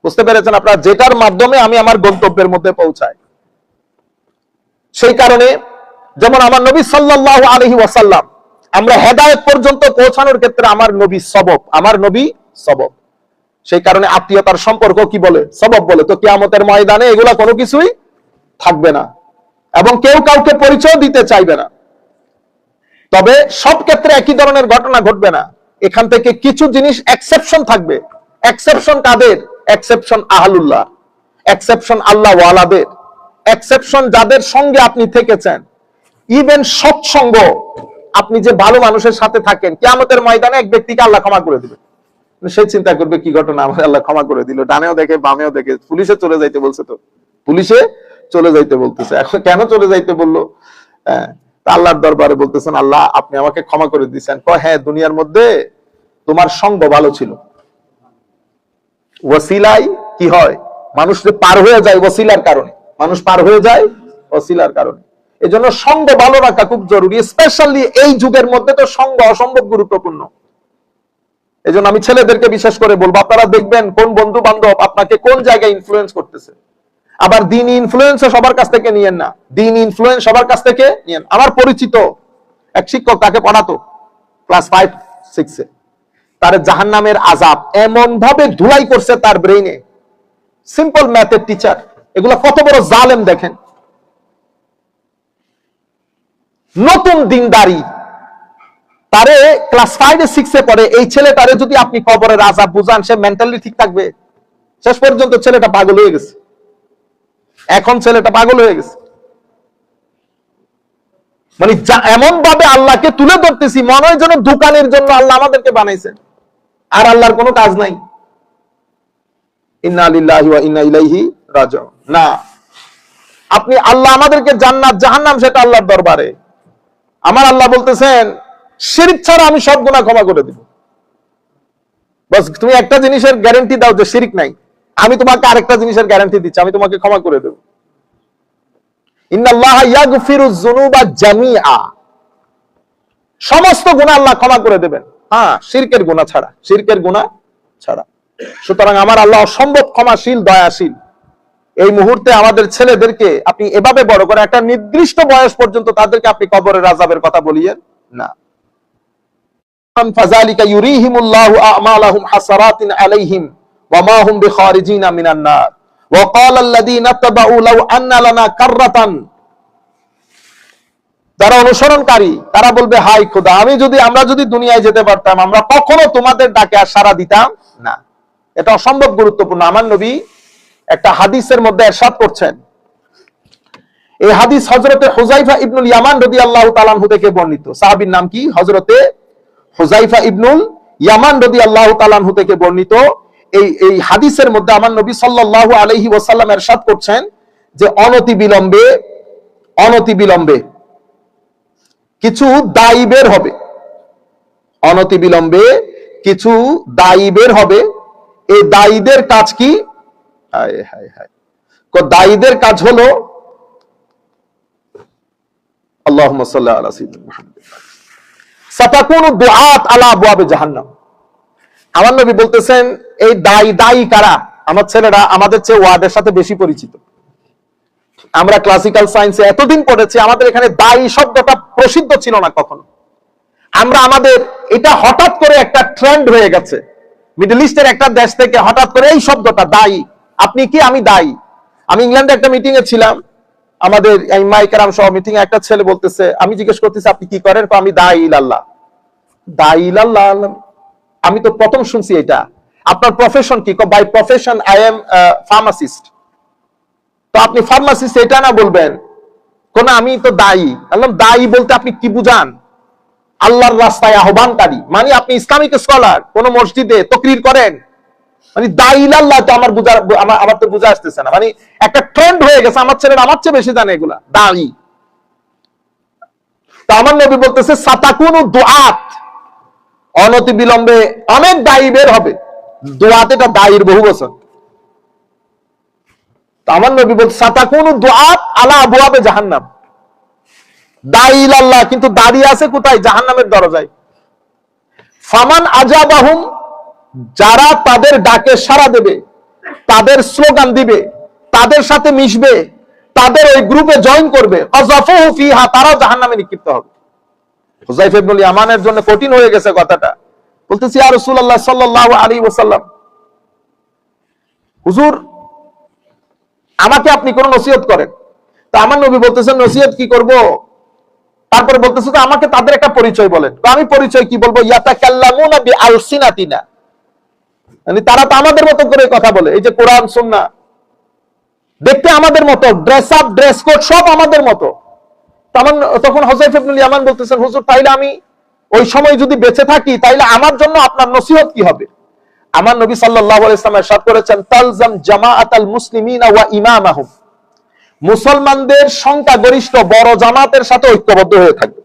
বুঝতে পেরেছেন আপনারা? যেটার মাধ্যমে আমি আমার গন্তব্যের মধ্যে পৌঁছাই। সেই কারণে যেমন আমার নবী সাল্লাল্লাহু আলাইহি ওয়াসাল্লাম, আমরা হেদায়েত পর্যন্ত পৌঁছানোর ক্ষেত্রে আমার নবী সবব, আমার নবী সবব। সেই কারণে আত্মীয়তার সম্পর্ক কি বলে? সবব বলে। তো কিয়ামতের ময়দানে এগুলা কোনো কিছুই থাকবে না এবং কেউ কাউকে পরিচয় দিতে চাইবে না। তবে সব ক্ষেত্রে একই ধরনের ঘটনা ঘটবে না। এখান থেকে কিছু জিনিস এক্সেপশন থাকবে। এক্সেপশন কাদের? এক্সেপশন আহলুল্লাহ, এক্সেপশন আল্লাহ ওয়ালাদের, এক্সেপশন যাদের সঙ্গে আপনি থেকেছেন। ইভেন সৎসঙ্গ, আপনি যে ভালো মানুষের সাথে থাকেন, কিয়ামতের ময়দানে এক ব্যক্তিকে আল্লাহ ক্ষমা করে দিবে। সে চিন্তা করবে কি ঘটনা, আমার আল্লাহ ক্ষমা করে দিল, ডানেও দেখে বামেও দেখে, পুলিশে চলে যাইতে বলছে, তো পুলিশে চলে যাইতে বলতেছে। এখন কেন চলে যাইতে বললো? আল্লাহর দরবারে বলতেছেন, আল্লাহ আপনি আমাকে ক্ষমা করে দিয়েছেন। হ্যাঁ, দুনিয়ার মধ্যে তোমার সঙ্গ ভালো ছিল। ওসিলাই কি হয়? মানুষ পার হয়ে যায় ওসিলার কারণে, মানুষ পার হয়ে যায় ওসিলার কারণে। এই জন্য সঙ্গ ভালো রাখা খুব জরুরি, স্পেশালি এই যুগের মধ্যে তো সঙ্গ অসম্ভব গুরুত্বপূর্ণ। এই জন্য আমি ছেলেদেরকে বিশেষ করে বলবো, আপনারা দেখবেন কোন বন্ধু বান্ধব আপনাকে কোন জায়গায় ইনফ্লুয়েন্স করতেছে। আবার দিন ইনফ্লুয়েন্স সবার কাছ থেকে নিয়েন না, দিন ইনফ্লুয়েন্স সবার কাছ থেকে নিয়েন। আমার পরিচিত এক শিক্ষক, তাকে পড়াতো ক্লাস 5-6-এ, তার জাহান্নামের আযাব এমন ভাবে ধুলাই করছে তার ব্রেইনে। সিম্পল ম্যাথের টিচার, এগুলো কত বড় জালেম দেখেন। নতুন দিনদারি, তারে ক্লাস 5-6-এ পড়ে, এই ছেলেটারে যদি আপনি কবরের আযাব বুঝান, সে মেন্টালি ঠিক থাকবে? শেষ পর্যন্ত ছেলেটা পাগল হয়ে গেছে। এখন ছেলেটা পাগল হয়ে গেছে, মানে এমন ভাবে আল্লাহকে তুলে ধরতেছি, মনে হয় যেন দোকানের জন্য আল্লাহ আমাদেরকে বানাইছেন, আর আল্লাহর কোনো কাজ নাই। ইন্না লিল্লাহি ওয়া ইন্না ইলাইহি রাজিউন। না, আপনি আল্লাহ আমাদেরকে জান্নাত জাহান্নাম সেটা আল্লাহর দরবারে। আমার আল্লাহ বলতেছেন, শিরক ছাড়া আমি সব গুনাহ ক্ষমা করে দিব। বাস তুমি একটা জিনিসের গ্যারান্টি দাও যে শিরক নাই, আমি তোমাকে আরেকটা জিনিসের গ্যারান্টি দিচ্ছি, আমি তোমাকে ক্ষমা করে দেব। ইন্নাল্লাহা ইয়াগফিরুয যুনুবা জামিআ, সমস্ত গুনাহ আল্লাহ ক্ষমা করে দেবেন, হ্যাঁ শিরকের গুনাহ ছাড়া, শিরকের গুনাহ ছাড়া। সুতরাং আমার আল্লাহ অসম্ভব ক্ষমাশীল, দয়াশীল। এই মুহূর্তে আমাদের ছেলেদেরকে আপনি এভাবে বড় করে একটা নির্দিষ্ট বয়স পর্যন্ত তাদেরকে আপনি কবরের আযাবের কথা বলিয়েন না। ফাযালিকা ইউরিহিমুল্লাহু আ'মালাহুম হাসারাতিন আলাইহিম ওয়া মা হুম বিখারিজিনা মিনান নার ওয়া ক্বালা আল্লাযীনা তাবাউ লাউ আন্না লানা কাররাতান যারা অনুসরণকারী তারা বলবে, হাই খোদা, আমরা যদি দুনিয়ায় যেতে পারতাম, আমরা কখনো তোমাদের ডাকে আর সাড়া দিতাম না। এটা অসম্ভব গুরুত্বপূর্ণ। আমার নবী একটা হাদিসের মধ্যে ইরশাদ করছেন, এই হাদিস হযরতে হুযায়ফা ইবনুল ইয়ামান রাদিয়াল্লাহু তাআলা আনহু থেকে বর্ণিত। সাহাবীর নাম কি? হযরতে হুযায়ফা ইবনুল ইয়ামান রাদিয়াল্লাহু তাআলা আনহু থেকে বর্ণিত। এই হাদিসের মধ্যে আমার নবী সাল্লাল্লাহু আলাইহি ওয়াসাল্লাম ইরশাদ করছেন যে অনতি বিলম্বে কিছু দায়ী বের হবে, অনতি বিলম্বে কিছু দায়ী বের হবে। এই দায়ীদের কাজ কি? হায় হায় হায়, দায়ীদের কাজ হলো, আল্লাহুম্মা সাল্লি আলা সাইয়্যিদিনা মুহাম্মাদ, সাতাকুনু দুআত আলা আবওয়াবে জাহান্নাম। আমার নবী বলতেছেন, এই দায়ী কারা? আমার ছেলেরা আমাদের চেয়ে ওয়ার্ডের সাথে বেশি পরিচিত। আমরা ক্লাসিক্যাল সায়েন্সে এতদিন পড়েছি, আমাদের এখানে দায়ী শব্দটা প্রসিদ্ধ ছিল না কখনো। আমাদের এটা হঠাৎ করে একটা ট্রেন্ড হয়ে গেছে, মিডল ইস্টের একটা দেশ থেকে হঠাৎ করে এই শব্দটা দায়ী। আপনি কি? আমি দায়ী। আমি ইংল্যান্ডে একটা মিটিং এ ছিলাম, আমাদের ইমাম কেরাম সহ মিটিং এ একটা ছেলে বলতেছে, আমি জিজ্ঞেস করতেছি আপনি কি করেন? আমি দায়ী ইলাল্লাহ। দায়ী ইলাল্লাহ, আমি তো প্রথম শুনছি এটা। আপনার প্রফেশন কি? By profession I am pharmacist. তো আপনি ফার্মাসিস্ট এটা না বলবেন, কোন আমি তো দায়ী। বললাম, দায়ী বলতে আপনি কি বুঝান? আল্লাহর রাস্তায় আহ্বানকারী, মানে আপনি ইসলামিক স্কলার, কোন মসজিদে তাকরীর করেন, মানে দায়ী ইলাল্লাহ। তো আমার তো বুঝা আসতেছে না, মানে একটা ট্রেন্ড হয়ে গেছে। আমার ছেলেরা আমার চেয়ে বেশি জানে এগুলা, দায়ী। তো আমার নবী বলতেছে, সাতাকুনু দুআত, অনতি বিলম্বে অনেক দায়ী বের হবে। দুআত এটা দায়ীর বহু বচন। তো আমার নবী বলতে, সাতাকুনু দুআত আলা আবওয়াবে জাহান্নাম, দায়ী ইলাল্লাহ কিন্তু দাঁড়িয়ে আছে কোথায়? জাহান্নামের দরজায়। ফামান আজাবাহুম, যারা তাদের ডাকে সাড়া দেবে, তাদের স্লোগান দিবে, তাদের সাথে মিশবে, তাদের ওই গ্রুপে জয়েন করবে, আযাফুহু ফিহা, তারাও জাহান্নামে নিক্ষিপ্ত হবে। হুযায়ফা ইবনুল ইয়ামানের জন্য কঠিন হয়ে গেছে কথাটা। বলতেছি, ইয়া রাসূলুল্লাহ সাল্লাল্লাহু আলাইহি ওয়াসাল্লাম, হুজুর আমাকে আপনি কোন নসিহত করেন। তো আমার নবী বলতেছেন, নসিহত কি করব? তারপরে বলতেছে, তো আমাকে তাদের একটা পরিচয় বলেন। তো আমি পরিচয় কি বলবো? ইয়াতাকাল্লামুনা বিআলসিনাতিনা, মানে তারা তো আমাদের মতো করে কথা বলে। এই যে কোরআন সুন্নাহ দেখতে আমাদের মতো, ড্রেস আপ ড্রেস কোড সব আমাদের মতো। তখন হুযায়ফা ইবনুল ইয়ামান বলতেছেন, হুজুর তাইলে আমি ওই সময় যদি বেঁচে থাকি, তাইলে আমার জন্য আপনার নসিহত কি হবে? আমার নবী সাল্লাল্লাহু আলাইহি ওয়াসাল্লাম ইরশাদ করেছেন, তালজাম জামাআতাল মুসলিমিনা ওয়া ইমামাহুম, মুসলমানদের সংখ্যা গরিষ্ঠ বড় জামাতের সাথে ঐক্যবদ্ধ হয়ে থাকবে।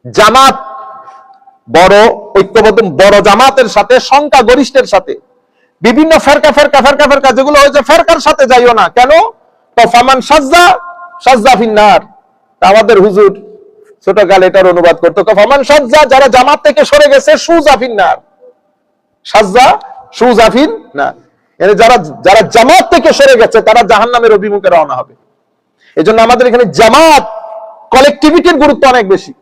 জামাত বড় ঐক্যবদ্ধ, বড় জামাতের সাথে, সংখ্যা গরিষ্ঠের সাথে। বিভিন্ন ফেরকা যেগুলো হয়েছে, ফেরকার সাথে যাইও না। কেন? তো ফামান সাজ্জা ফিন্নার। আমাদের হুজুর ছোটকালে এটার অনুবাদ করতো, ফামান সাজ্জা, যারা জামাত থেকে সরে গেছে, সুজা ফিন্নার, সাজ্জা সুজা ফিন্নার, মানে যারা জামাত থেকে সরে গেছে তারা জাহান্নামের অভিমুখে রওনা হবে। এজন্য আমাদের এখানে জামাত, কালেক্টিভিটির গুরুত্ব অনেক বেশি।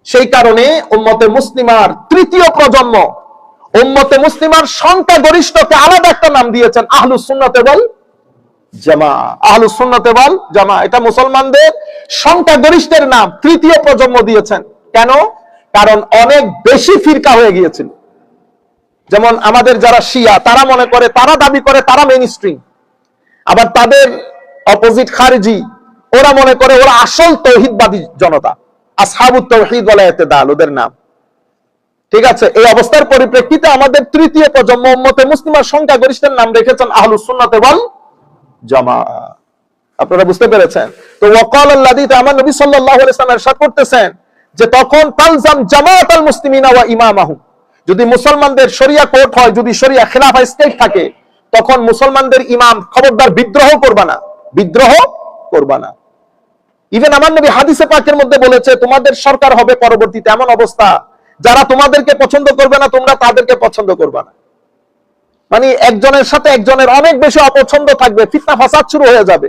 সেই কারণে উম্মতে মুসলিমার তৃতীয় প্রজন্ম, উম্মতে মুসলিমার সংখ্যা গরিষ্ঠকে আলাদা একটা নাম দিয়েছেন, আহলুস সুন্নাত ওয়াল জামা। আহলুস সুন্নাত ওয়াল জামা, এটা মুসলমানদের সংখ্যা গরিষ্ঠের নাম, তৃতীয় প্রজন্ম দিয়েছেন। কেন? কারণ অনেক বেশি ফিরকা হয়ে গিয়েছিল। যেমন আমাদের যারা শিয়া, তারা মনে করে, তারা দাবি করে তারা মেইনস্ট্রিম। আবার তাদের অপোজিট খারিজি, ওরা মনে করে ওরা আসল তৌহিদবাদী জনতা, আসহাবুত তাওহীদ ওয়াল ইতিদাল ওদের নাম। ঠিক আছে, এই অবস্থার পরিপ্রেক্ষিতে আমাদের তৃতীয় প্রজন্ম উম্মতে মুসলিমার সংখ্যা গরিষ্ঠের নাম রেখেছেন আহলুস সুন্নাত ওয়াল জামা। আপনারা বুঝতে পেরেছেন? তো ওয়াকাল আল্লাযী, আমার নবী সাল্লাল্লাহু আলাইহি ওয়াসাল্লাম ইরশাদ করতেছেন যে তখন তালজাম জামাআতাল মুসলিমিনা ওয়া ইমামাহুম, যদি মুসলমানদের শরিয়া কোর্ট হয়, যদি শরিয়া খিলাফা স্টেট থাকে, তখন মুসলমানদের ইমাম খবরদার বিদ্রোহ করবা না। ইভেন আমার নবী হাদিসে পাকের মধ্যে বলেছে, তোমাদের সরকার হবে পরবর্তীতে এমন অবস্থা, যারা তোমাদেরকে পছন্দ করবে না, তোমরা তাদেরকে পছন্দ করবা না। মানে একজনের সাথে একজনের অনেক বেশি অপছন্দ থাকবে, ফিতনা ফাসাদ শুরু হয়ে যাবে।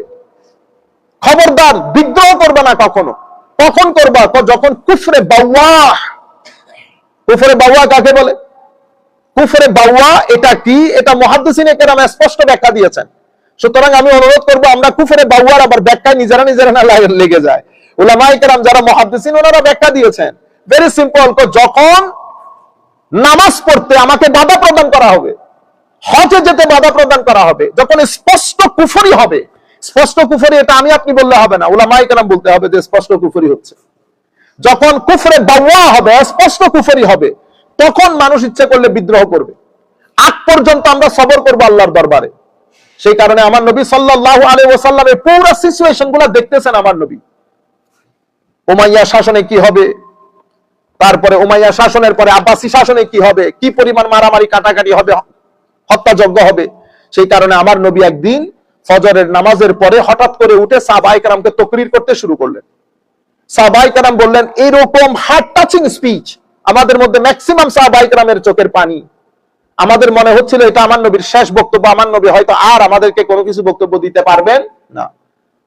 খবরদার বিদ্রোহ করবে না কখনো। কখন করবা? যখন কুফরে বাওয়াহ। কুফরে বাওয়াহ কাকে বলে? কুফরে বাওয়াহ এটা কি? এটা মুহাদ্দিসিনে কেরাম স্পষ্ট ব্যাখ্যা দিয়েছেন। সুতরাং আমি অনুরোধ করব, আমরা কুফরে বাওয়ার আবার ব্যাখ্যায় নিজেরা না লেগে যায়। উলামায়ে কেরাম যারা মুহাদ্দিসিন ওনারা ব্যাখ্যা দিয়েছেন ভেরি সিম্পল, যখন নামাজ পড়তে আমাকে বাধা প্রদান করা হবে, হজে যেতে বাধা প্রদান করা হবে, যখন স্পষ্ট কুফরি হবে, স্পষ্ট কুফরি এটা আমি আপনি বললে হবে না, উলামায়ে কেরাম বলতে হবে যে স্পষ্ট কুফরি হচ্ছে। যখন কুফরে বাওয়া হবে, স্পষ্ট কুফরি হবে, তখন মানুষ ইচ্ছে করলে বিদ্রোহ করবে। আগ পর্যন্ত আমরা সবর করবো আল্লাহর দরবারে। সেই কারণে আমার নবী সাল্লাল্লাহু আলাইহি ওয়াসাল্লামের পুরো সিচুয়েশনগুলো দেখতেছেন আমার নবী। উমাইয়া শাসনে কি হবে, তারপরে উমাইয়া শাসনের পরে আব্বাসী শাসনে কি হবে, কি পরিমাণ মারামারি কাটাকাটি হবে, হত্যাযজ্ঞ হবে। সেই কারণে আমার নবী একদিন ফজরের নামাজের পরে হঠাৎ করে উঠে সাহাবায়ে কেরামকে তাকরীর করতে শুরু করলেন। সাহাবায়ে কেরাম বললেন, এরকম হার্ট টাচিং স্পিচ আমাদের মধ্যে ম্যাক্সিমাম সাহাবায়ে কেরামের চোখের পানি। আমাদের মনে হচ্ছিল এটা আমার নবীর শেষ বক্তব্য, আমার নবী হয়তো আর আমাদেরকে কোনো কিছু বক্তব্য দিতে পারবেন না।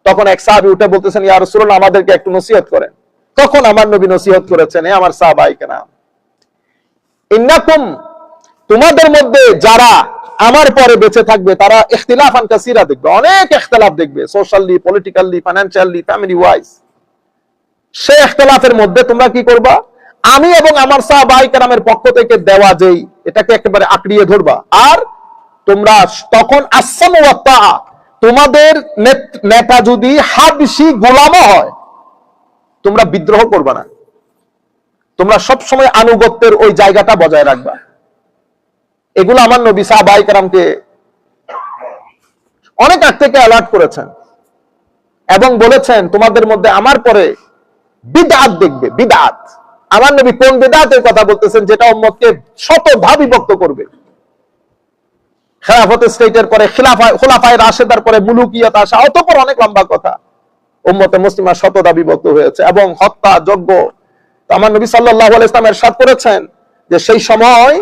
তখন এক সাহাবী উঠে বলতেছেন, ইয়া রাসূলুল্লাহ আমাদেরকে একটু নসিহত করেন। তখন আমার নবী নসিহত করেছেন, হে আমার সাহাবায়ে কেরাম, ইন্নাকুম, তোমাদের মধ্যে যারা আমার পরে বেঁচে থাকবে তারা ইখতিলাফান কাসীরা দেখবে, অনেক ইখতিলাফ দেখবে, socially, politically, financially, family wise. সেই ইখতিলাফের মধ্যে তোমরা কি করবা, আমি এবং আমার সাহাবায়ে কেরামের পক্ষ থেকে দেওয়া যেই এটাকে একেবারে আঁকড়িয়ে ধরবা। আর তোমরা তখন আসসামু ওয়া তাআ, তোমাদের নেতা যদি হাবশী গোলামও হয় তোমরা বিদ্রোহ করবা না, তোমরা সব সময় আনুগত্যের ওই জায়গাটা বজায় রাখবা। এগুলো আমার নবী সাহাবায়ে কেরামকে অনেক আগ থেকে অ্যালার্ট করেছেন এবং বলেছেন তোমাদের মধ্যে আমার পরে বিদআত দেখবে, বিদআত। আমার নবী কোন বিদআতের কথা বলতেছেন, যেটা উম্মতকে শতভাগ বিভক্ত করবে। খেলাফত স্টেটের পরে খুলাফায়ে রাশেদার পরে মুলুকিয়ত আসা, অতঃপর অনেক লম্বা কথা। উম্মতে মুসলিমা শতদা বিভক্ত হয়েছে এবং হত্যা যজ্ঞ। আমার নবী সাল্লাল্লাহু আলাইহি ওয়াসাল্লাম ইরশাদ করেছেন যে সেই সময়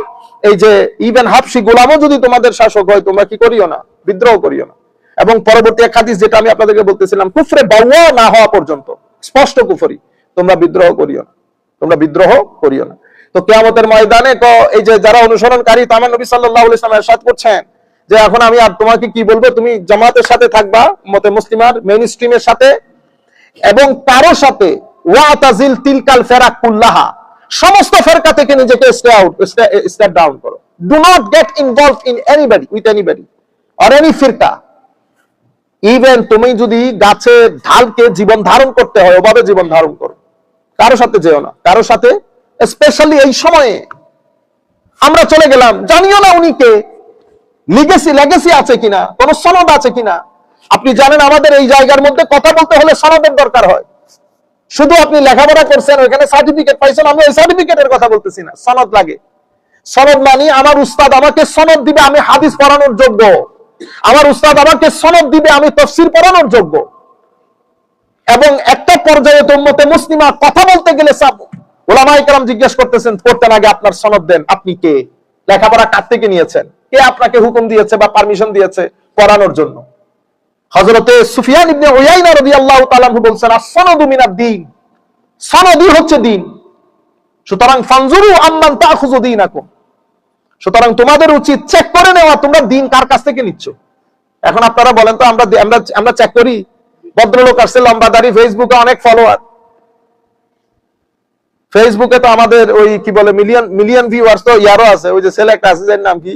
এই যে ইবন হাবশী গোলামও যদি তোমাদের শাসক হয় তোমরা কি করিও না, বিদ্রোহ করিও না। এবং পরবর্তী এক হাদিস যেটা আমি আপনাদেরকে বলতেছিলাম, কুফরে বাওয়া না হওয়া পর্যন্ত, স্পষ্ট কুফরি, তোমরা বিদ্রোহ করিও না, তোমরা বিদ্রোহ করিও না। তো কিয়ামতের ময়দানে এই যে যারা অনুসরণকারী, আমার নবী সাল্লাল্লাহু আলাইহি ওয়াসাল্লাম ইরশাদ করছেন যে এখন আমি আর তোমাকে কি বলবো, তুমি জামাতের সাথে থাকবা, উম্মতে মুসলিমার মেইন স্ট্রিমের সাথে, এবং কারো সাথে ওয়াতাজিল তিলকাল ফিরাক কুল্লাহা, সমস্ত ফেরকা থেকে নিজেকে স্টেপ ডাউন করো। Do not get involve in anybody, with anybody or any ফিরকা। ইভেন তুমি যদি গাছে ঢালকে জীবন ধারণ করতে হয় ওভাবে জীবন ধারণ করো, কারো সাথে যেও না, কারো সাথে। স্পেশালি এই সময়ে আমরা চলে গেলাম, জানিও না উনি কে, লেগেসি আছে কিনা, কোন সনদ আছে কিনা। আপনি জানেন আমাদের এই জায়গার মধ্যে কথা বলতে হলে সনদের দরকার হয়। শুধু আপনি লেখাপড়া করছেন, ওখানে সার্টিফিকেট পাইছেন, আমি ওই সার্টিফিকেটের কথা বলতেছি না, সনদ লাগে। সনদ মানে আমার উস্তাদ আমাকে সনদ দিবে আমি হাদিস পড়ানোর যোগ্য, আমার উস্তাদ আমাকে সনদ দিবে আমি তাফসীর পড়ানোর যোগ্য। এবং একটা পর্যায়ে তো উম্মতে মুসলিমা কথা বলতে গেলে সব উলামায়ে কেরাম জিজ্ঞেস করতেছেন, করতেন আগে আপনার সনদ দেন, আপনি কে, লেখাপড়া কার থেকে নিয়েছেন, কে আপনাকে হুকুম দিয়েছে বা পারমিশন দিয়েছে পড়ানোর জন্য। হযরতে সুফিয়ান ইবনে উয়াইনা রাদিয়াল্লাহু তাআলা বলছেন, আস-সনদু মিনাদ-দ্বীন, সনদই হচ্ছে দ্বীন। সুতরাং ফানজুরু আম্মান তাখুযু দীনাকুম, সুতরাং তোমাদের উচিত চেক করে নেওয়া তোমরা দ্বীন কার কাছ থেকে নিচ্ছ। এখন আপনারা বলেন তো, আমরা চেক করি। ভদ্রলোক আসছে, লম্বা দাড়ি, ফেসবুকে অনেক ফলোয়ার, ফেসবুকে তো আমাদের ওই কি বলে মিলিয়ন ভিউয়ার্স তো ইয়ারও আছে, ওই যে ছেলে একটা আছে যার নাম কি,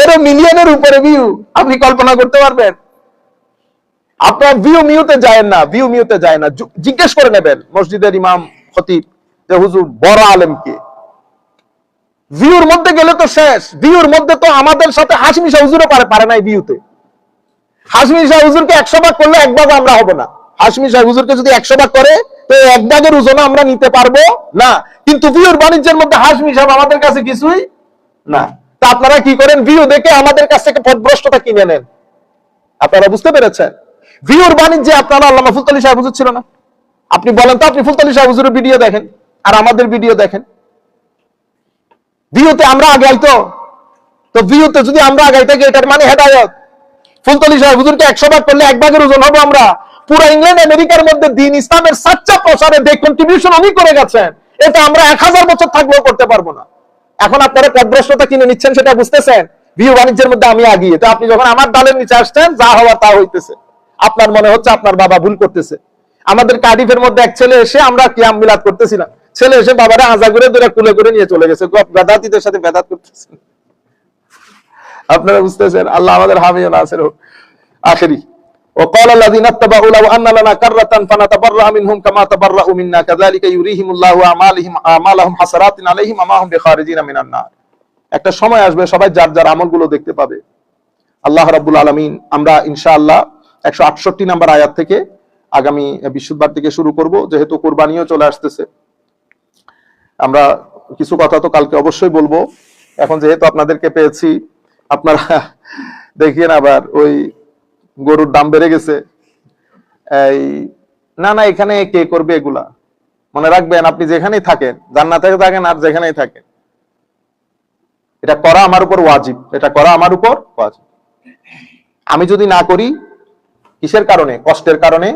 এরও মিলিয়নের উপরে ভিউ। আপনি কল্পনা করতে পারবেন? আপনার ভিউ মিউতে যায় না, ভিউ মিউতে যায় না। জিজ্ঞেস করে নেবেন মসজিদের ইমাম খতিব যে হুজুর বড় আলেম কে। ভিউর মধ্যে গেলে তো শেষ। ভিউর মধ্যে তো আমাদের সাথে হাশমি শাহ হুজুরও পারে নাই ভিউতে। হাশমি শাহ হুজুরকে 100 ভাগ করলে 1 ভাগ আমরা হব না। হাশমি শাহ হুজুরকে যদি 100 ভাগ করে তো 1 ভাগের ওজন আমরা নিতে পারবো না। কিন্তু ভিউর বাণিজ্যের মধ্যে হাশমি সাহেব আমাদের কাছে কিছুই না। তা আপনারা কি করেন, ভিউ দেখে আমাদের কাছ থেকে পথভ্রষ্টতা কিনে নেন। আপনারা বুঝতে পেরেছেন? ভিউর বাণিজ্যে আপনারা আল্লামা ফুলতলি সাহেব হুজুর ছিল না? আপনি বলেন তো, আপনি ফুলতলি সাহেব হুজুরের ভিডিও দেখেন আর আমাদের ভিডিও দেখেন, ভিউতে আমরা আগে আইতো। তো ভিউতে যদি আমরা আগাই থাকি এটার মানে হেদায়েত। ফুলতলি সাহেব হুজুরকে 100 ভাগ করলে 1 ভাগের ওজন হবো আমরা। পুরো ইংল্যান্ড আমেরিকার মধ্যে দ্বীন ইসলামের সাচ্চা প্রসারে যে কন্ট্রিবিউশন উনি করে গেছেন, এটা আমরা 1000 বছর থাকলেও করতে পারবো না। এখন আপনারা পথভ্রষ্টতা কিনে নিচ্ছেন, সেটা বুঝতেছেন? বিয়ে বাণিজ্যের মধ্যে আমি আগিয়ে, তো আপনি যখন আমার ডালের নিচে আসছেন, যা হওয়া তা হইতেছে। আপনার মনে হচ্ছে আপনার বাবা ভুল করতেছে। আমাদের কার্ডিফের মধ্যে এক ছেলে এসে, আমরা কিয়াম মিলাদ করতেছিলাম, ছেলে এসে বাবারা আজা করে ধরে কুলে করে নিয়ে চলে গেছে, বেদাতীদের সাথে বেদাত করতেছেন। আপনারা বুঝতেছেন? আল্লাহ আমাদের হামিও নাসির হোক। আখেরি وقال الذين اتبعوا لو ان لنا كرة فنتبرأ منهم كما تبرأوا منا كذلك يريهم الله اعمالهم حسرات عليهم وما هم بخارجين من النار। একটা সময় আসবে সবাই যার যার আমলগুলো দেখতে পাবে। আল্লাহ রাব্বুল আলামিন, আমরা ইনশাআল্লাহ 168 নম্বর আয়াত থেকে আগামী বৃহস্পতিবার থেকে শুরু করব, যেহেতু কুরবানিও চলে আসতেছে। আমরা কিছু কথা তো কালকে অবশ্যই বলবো। এখন যেহেতু আপনাদেরকে পেয়েছি, আপনারা দেখিয়েন আবার ওই গরুর দাম বেড়ে গেছে, এই না না এখানে কে করবে এগুলা। মনে রাখবেন, আপনি যেখানেই থাকেন, জান্নাতে থাকেন আর যেখানেই থাকেন, এটা করা আমার উপর ওয়াজিব, এটা করা আমার উপর ওয়াজিব। আমি যদি না করি, কিসের কারণে? কষ্টের কারণে।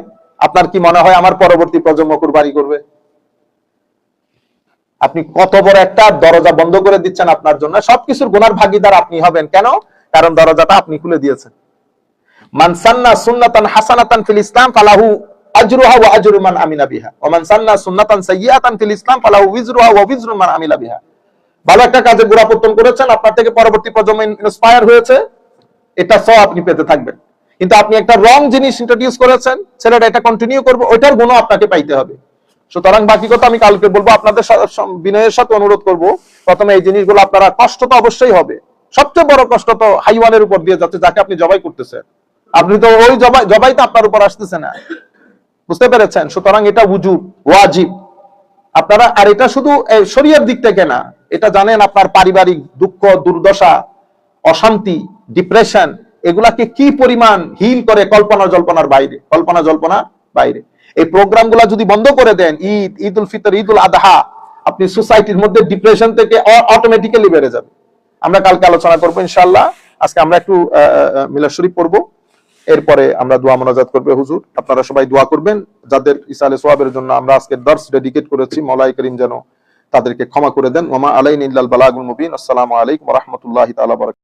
আপনার কি মনে হয় আমার পরবর্তী প্রজন্ম কুরবানি করবে? আপনি কত বড় একটা দরজা বন্ধ করে দিচ্ছেন আপনার জন্য। সবকিছুর গুনার ভাগীদার আপনি হবেন। কেন? কারণ দরজাটা আপনি খুলে দিয়েছেন। মান সান্না সুন্নাতান হাসানাতান ফিল ইসলাম ফালাহু আজরুহা ওয়া আজরু মান আমিলা বিহা ওয়া মান সান্না সুন্নাতান সাইয়্যাতান ফিল ইসলাম ফালাহু উযরুহা ওয়া উযরু মান আমিলা বিহা। ভালো একটা কাজে গোড়াপত্তন করেছেন, আপনার থেকে পরবর্তী প্রজন্ম ইন্সপায়ার হয়েছে, এটা সওয়াব আপনি পেতে থাকবেন। কিন্তু আপনি একটা রং জিনিস ইন্ট্রোডিউস করেছেন, ছেলেটা এটা কন্টিনিউ করবে, ওইটার গুণ আপনাকে পাইতে হবে। সুতরাং বাকি কথা আমি কালকে বলবো। আপনাদের বিনয়ের সাথে অনুরোধ করব, প্রথমে এই জিনিসগুলো আপনারা, কষ্ট তো অবশ্যই হবে। সবচেয়ে বড় কষ্ট তো হাইওয়ানের উপর দিয়ে যাচ্ছে, যাকে আপনি জবাই করতেছেন। আপনি তো ওই জবাই তো আপনার উপর আসতেছে না, বুঝতে পেরেছেন? সুতরাং এটা উজুব, ওয়াজিব আপনারা। আর এটা শুধু শরীয়তের দিক থেকে না, এটা জানেন আপনার পারিবারিক দুঃখ, দুর্দশা, অশান্তি, ডিপ্রেশন, এগুলাকে কি পরিমাণ হিল করে কল্পনা জল্পনার বাইরে, কল্পনা জল্পনার বাইরে। এই প্রোগ্রামগুলো যদি বন্ধ করে দেন, ঈদ উল ফিতর, ঈদ উল আদহা, আপনি সোসাইটির মধ্যে ডিপ্রেশন থেকে অটোমেটিক্যালি বেড়ে যাবে। আমরা কালকে আলোচনা করবো ইনশাআল্লাহ। আজকে আমরা একটু মিলাদ শরীফ পড়বো, এরপরে আমরা দোয়া মোনাজাত করবে। হুজুর, আপনারা সবাই দোয়া করবেন, যাদের ইসালে সোয়াবের জন্য আমরা আজকে দর্স ডেডিকেট করেছি, মওলাই করিম যেন তাদেরকে ক্ষমা করে দেন। ওমা আলাইনা ইল্লাল বালাগুল মুবিন। আসসালামু আলাইকুম ওয়া রাহমাতুল্লাহি তাআলা ওয়া বারাকাতুহু।